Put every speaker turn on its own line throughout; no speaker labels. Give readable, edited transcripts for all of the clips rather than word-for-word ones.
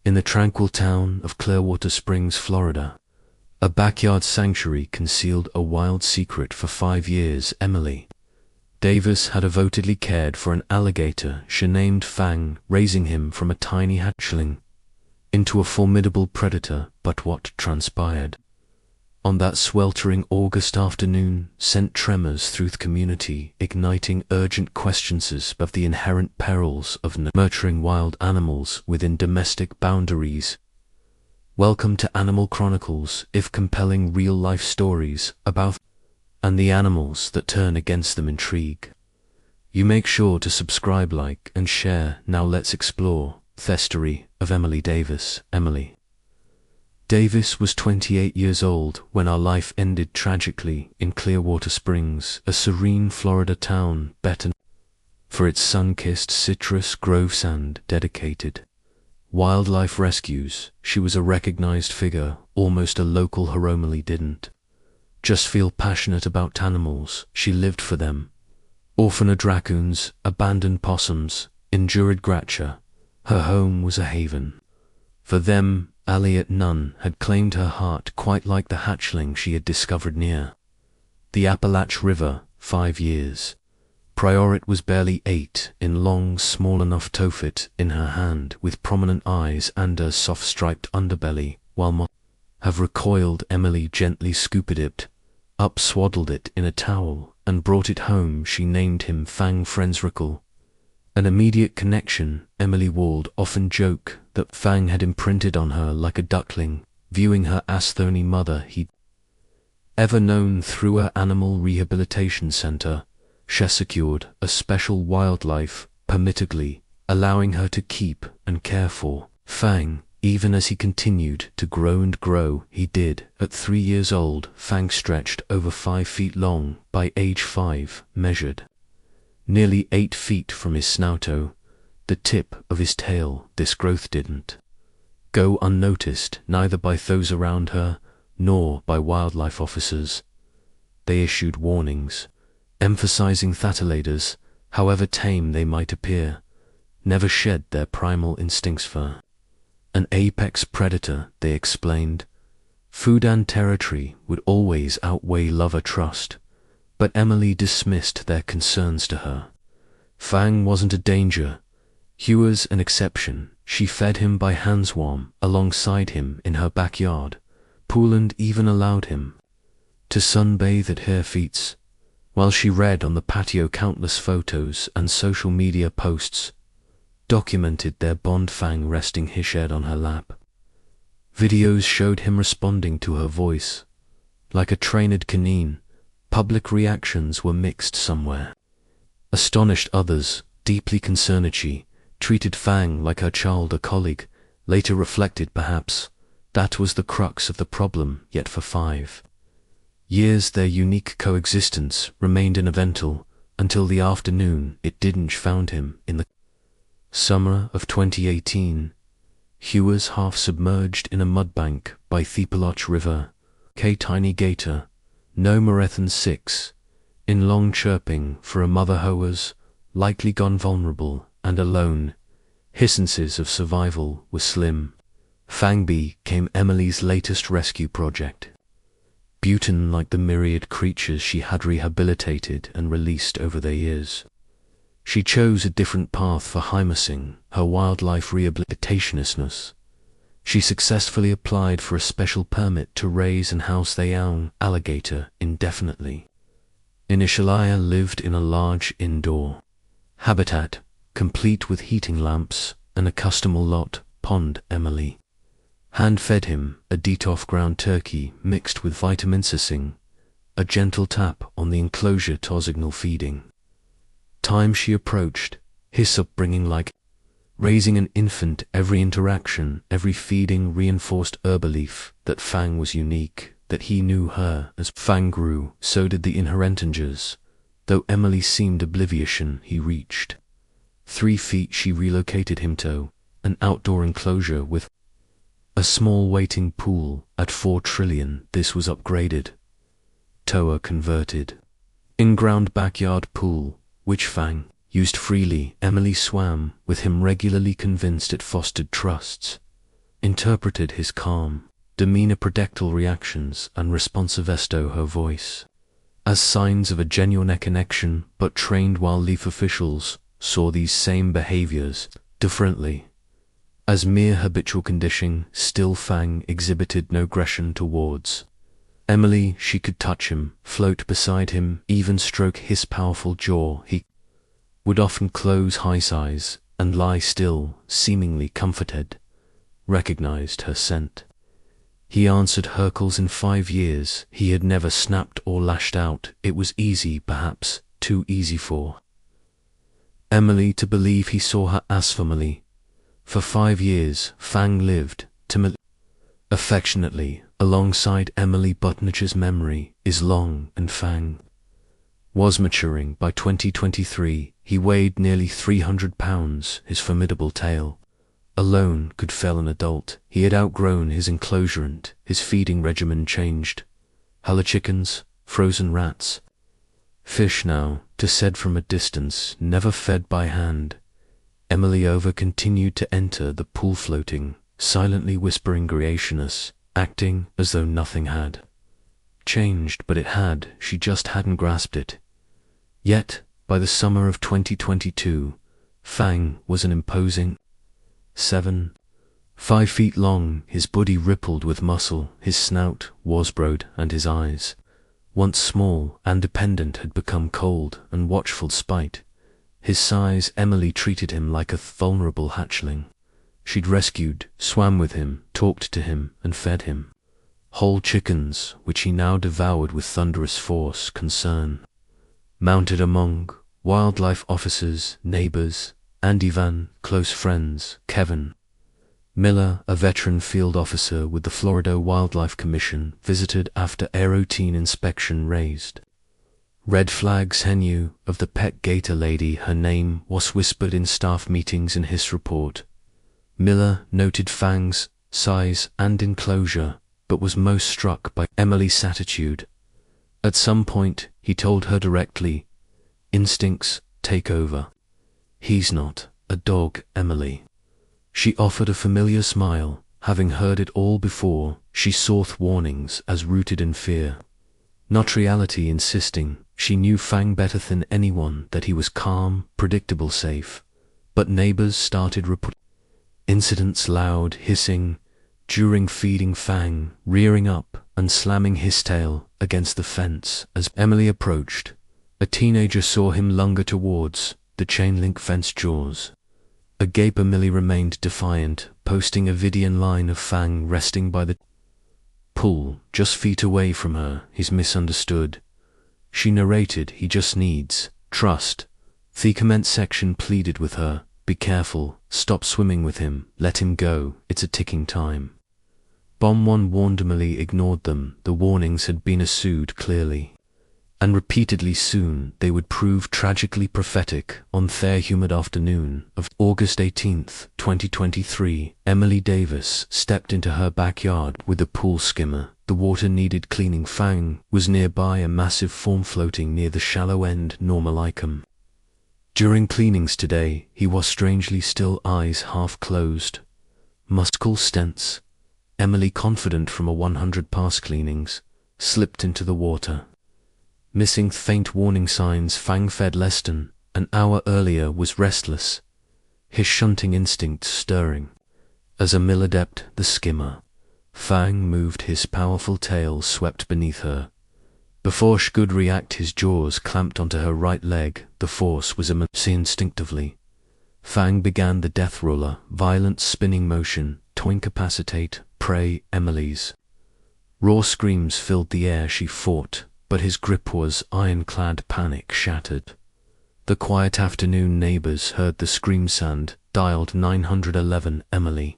In the tranquil town of Clearwater Springs, Florida, a backyard sanctuary concealed a wild secret for 5 years. Emily Davis had devotedly cared for an alligator she named Fang, raising him from a tiny hatchling into a formidable predator. But what transpired on that sweltering August afternoon sent tremors through the community, igniting urgent questions of the inherent perils of nurturing wild animals within domestic boundaries. Welcome to Animal Chronicles, if compelling real-life stories about and the animals that turn against them intrigue. You make sure to subscribe, like, and share. Now let's explore the story of Emily Davis. Emily Davis was 28 years old when her life ended tragically in Clearwater Springs, a serene Florida town better for its sun-kissed citrus groves and dedicated wildlife rescues. She was a recognized figure, almost a local hero. Emily didn't just feel passionate about animals, she lived for them. Orphaned raccoons, abandoned possums, injured gratia. Her home was a haven for them. Elliot Nunn had claimed her heart, quite like the hatchling she had discovered near the Appalach River 5 years prior. It was barely 8 in long, small enough to fit in her hand, with prominent eyes and a soft striped underbelly. While most have recoiled, Emily gently scooped it up, swaddled it in a towel, and brought it home. She named him Fang. Friends recall an immediate connection. Emily Ward often joked that Fang had imprinted on her like a duckling, viewing her as the only mother he'd ever known. Through her animal rehabilitation center, she secured a special wildlife permit, allowing her to keep and care for Fang, even as he continued to grow and grow. He did. At 3 years old, Fang stretched over 5 feet long. By age 5, measured nearly 8 feet from his snout to the tip of his tail. This growth didn't go unnoticed, neither by those around her nor by wildlife officers. They issued warnings, emphasizing that alligators, however tame they might appear, never shed their primal instincts for an apex predator. They explained food and territory would always outweigh love or trust. But Emily dismissed their concerns. To her, Fang wasn't a danger, he was an exception. She fed him by handswarm alongside him in her backyard pool, and even allowed him to sunbathe at her feet, while she read on the patio. Countless photos and social media posts documented their bond, Fang resting his head on her lap. Videos showed him responding to her voice like a trained canine. Public reactions were mixed. Somewhere astonished, others deeply concerned. She treated Fang like her child, a colleague. Later reflected perhaps that was the crux of the problem. Yet for 5 years their unique coexistence remained uneventful until the afternoon it didn't. Found him in the summer of 2018. He was half submerged in a mudbank by the Appalach River. Tiny Gator, no more than 6, in long, chirping for a mother who was likely gone vulnerable and alone. His chances of survival were slim. Fang became Emily's latest rescue project. Button, like the myriad creatures she had rehabilitated and released over the years, she chose a different path for harnessing her wildlife rehabilitationist. She successfully applied for a special permit to raise and house the young alligator indefinitely. Initially lived in a large indoor habitat, complete with heating lamps and a custom lot pond. Emily hand-fed him a detox ground turkey mixed with vitamin C, a gentle tap on the enclosure to signal feeding time. She approached his upbringing like raising an infant. Every interaction, every feeding reinforced her belief that Fang was unique, that he knew her. As Fang grew, so did the inherent dangers. Though Emily seemed oblivious, he reached 3 feet. She relocated him to an outdoor enclosure with a small waiting pool at 4 trillion. This was upgraded to a converted in-ground backyard pool, which Fang used freely. Emily swam with him regularly, convinced it fostered trust. interpreted his calm demeanor, predictable reactions, and responsivesto her voice as signs of a genuine connection, but trained wildlife officials saw these same behaviors differently. As mere habitual conditioning, still Fang exhibited no aggression towards Emily. She could touch him, float beside him, even stroke his powerful jaw. He would often close his eyes and lie still, seemingly comforted. Recognized her scent. He answered her calls. In 5 years, he had never snapped or lashed out. It was easy, perhaps too easy for Emily to believe he saw her as family. For 5 years, Fang lived, timidly, affectionately, alongside Emily. Butnich's memory is long, and Fang was maturing. By 2023, he weighed nearly 300 pounds. His formidable tail alone could fell an adult. He had outgrown his enclosure and his feeding regimen changed. Hello chickens, frozen rats, fish now, to said from a distance, never fed by hand. Emily Over continued to enter the pool, floating, silently whispering creationists, acting as though nothing had changed, but it had. She just hadn't grasped it. Yet, by the summer of 2022, Fang was an imposing 5 feet long. His body rippled with muscle, his snout was broad, and his eyes, once small and dependent, had become cold and watchful. Despite his size, Emily treated him like a vulnerable hatchling. She'd rescued, swam with him, talked to him, and fed him whole chickens, which he now devoured with thunderous force. Concern mounted among wildlife officers, neighbors, and even close friends. Kevin Miller, a veteran field officer with the Florida Wildlife Commission, visited after a routine inspection, raised red flags. He knew of the pet gator lady. Her name was whispered in staff meetings. In his report, Miller noted Fang's size and enclosure, but was most struck by Emily's attitude. At some point, he told her directly, "Instincts take over. He's not a dog, Emily." She offered a familiar smile. Having heard it all before, she saw warnings as rooted in fear, not reality. Insisting she knew Fang better than anyone, that he was calm, predictable, safe. But neighbors started reporting incidents, loud hissing during feeding, Fang rearing up and slamming his tail against the fence. As Emily approached, a teenager saw him lunge towards the chain-link fence jaws. Agape, Emily remained defiant, posting a video line of Fang resting by the pool, just feet away from her. He's misunderstood, she narrated. He just needs trust. The comment section pleaded with her, "Be careful, stop swimming with him, let him go, it's a ticking time bomb." One warned. Emily ignored them. The warnings had been issued clearly and repeatedly. Soon they would prove tragically prophetic. On the humid afternoon of August 18th, 2023, Emily Davis stepped into her backyard with a pool skimmer. The water needed cleaning. Fang was nearby, a massive form floating near the shallow end. Normalicum. During cleanings today, he was strangely still, eyes half closed. Muscle stents. Emily, confident from a 100 past cleanings, slipped into the water. Missing faint warning signs. Fang fed less than an hour earlier, was restless, his shunting instinct stirring. As a mill adept, the skimmer, Fang moved. His powerful tail swept beneath her. Before she could react, his jaws clamped onto her right leg. The force was immense. Instinctively, Fang began the death roller, violent spinning motion to incapacitate prey. Emily's raw screams filled the air. She fought, but his grip was ironclad. Panic shattered the quiet afternoon. Neighbors heard the scream and dialed 911. Emily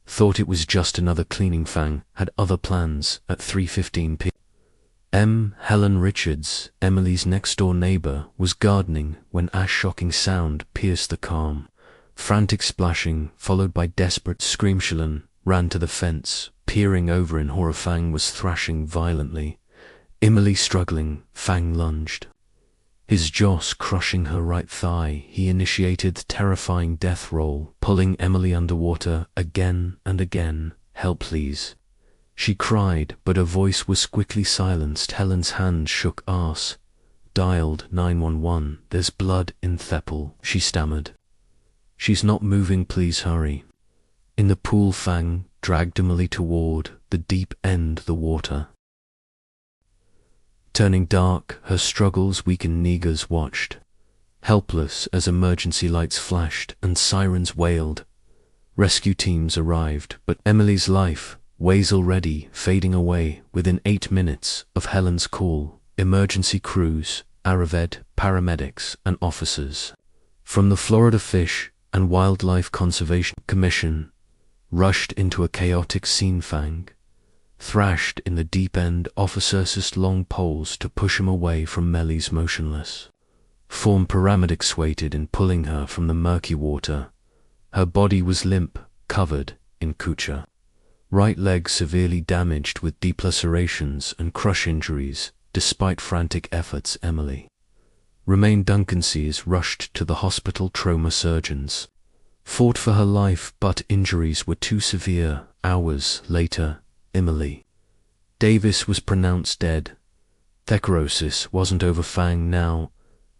thought it was just another cleaning. Fang had other plans. At 3:15 p.m., Helen Richards, Emily's next-door neighbor, was gardening when a shocking sound pierced the calm. Frantic splashing, followed by desperate scream. Helen ran to the fence, peering over in horror. Fang was thrashing violently. Emily struggling. Fang lunged His jaws crushing her right thigh, he initiated the terrifying death roll, pulling Emily underwater again and again. "Help, please." She cried, but her voice was quickly silenced. Helen's hand shook. "Arse. Dialed 911. There's blood in Theppel," she stammered. "She's not moving, please hurry." In the pool, Fang dragged Emily toward the deep end of the water. Turning dark, her struggles weakened. Negus watched, helpless, as emergency lights flashed and sirens wailed. Rescue teams arrived, but Emily's life was already fading away. Within 8 minutes of Helen's call, emergency crews arrived, paramedics and officers from the Florida Fish and Wildlife Conservation Commission rushed into a chaotic scene. Fang thrashed in the deep end, officers used long poles to push him away from Emily's motionless form. Paramedics waited in, pulling her from the murky water. Her body was limp, covered in suture. Right leg severely damaged with deep lacerations and crush injuries. Despite frantic efforts, Emily remained unconscious. Rushed to the hospital. Trauma surgeons fought for her life, but injuries were too severe. Hours later, Emily Davis was pronounced dead. Thecarosis wasn't over. Fang now,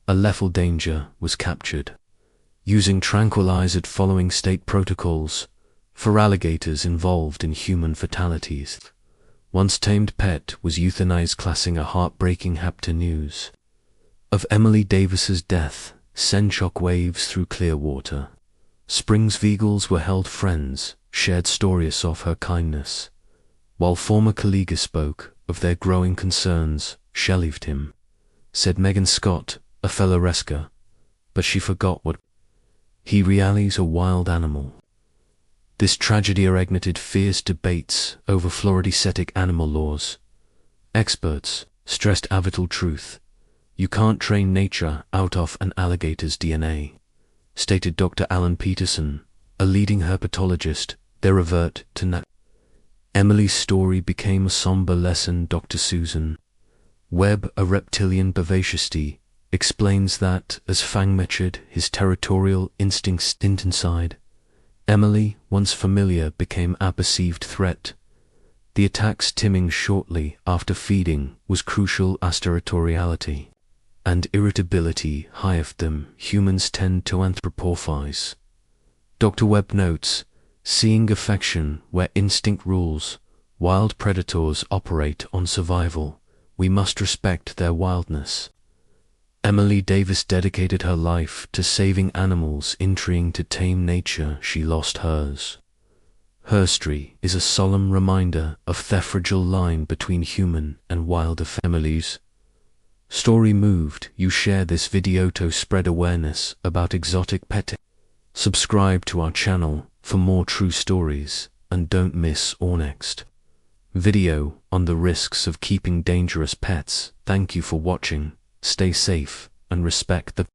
a lethal danger, was captured, using tranquilizers following state protocols for alligators involved in human fatalities. Once tamed pet was euthanized. Classing a heartbreaking hapter. News of Emily Davis's death sent shockwaves through Clearwater Springs. Vegals were held. Friends shared stories of her kindness, while former colleagues spoke of their growing concerns. "She left him," said Megan Scott, a fellow rescuer, "but she forgot what he really is, a wild animal." This tragedy ignited fierce debates over Florida animal laws. Experts stressed a vital truth: you can't train nature out of an alligator's DNA, stated Dr. Alan Peterson, a leading herpetologist. They revert to Emily's story became a somber lesson. Dr. Susan Webb, a reptilian bavacity, explains that as Fang matured, his territorial instincts inside Emily, once familiar, became a perceived threat. The attacks stemming shortly after feeding was crucial as territoriality and irritability hive them. Humans tend to anthropomorphize. Dr. Webb notes, seeing affection where instinct rules, wild predators operate on survival. We must respect their wildness. Emily Davis dedicated her life to saving animals. In trying to tame nature, she lost hers. Her story is a solemn reminder of the fragile line between human and wild. Emily's story moved you. Share this video to spread awareness about exotic pet. Subscribe to our channel for more true stories, and don't miss our next video on the risks of keeping dangerous pets. Thank you for watching. Stay safe and respect the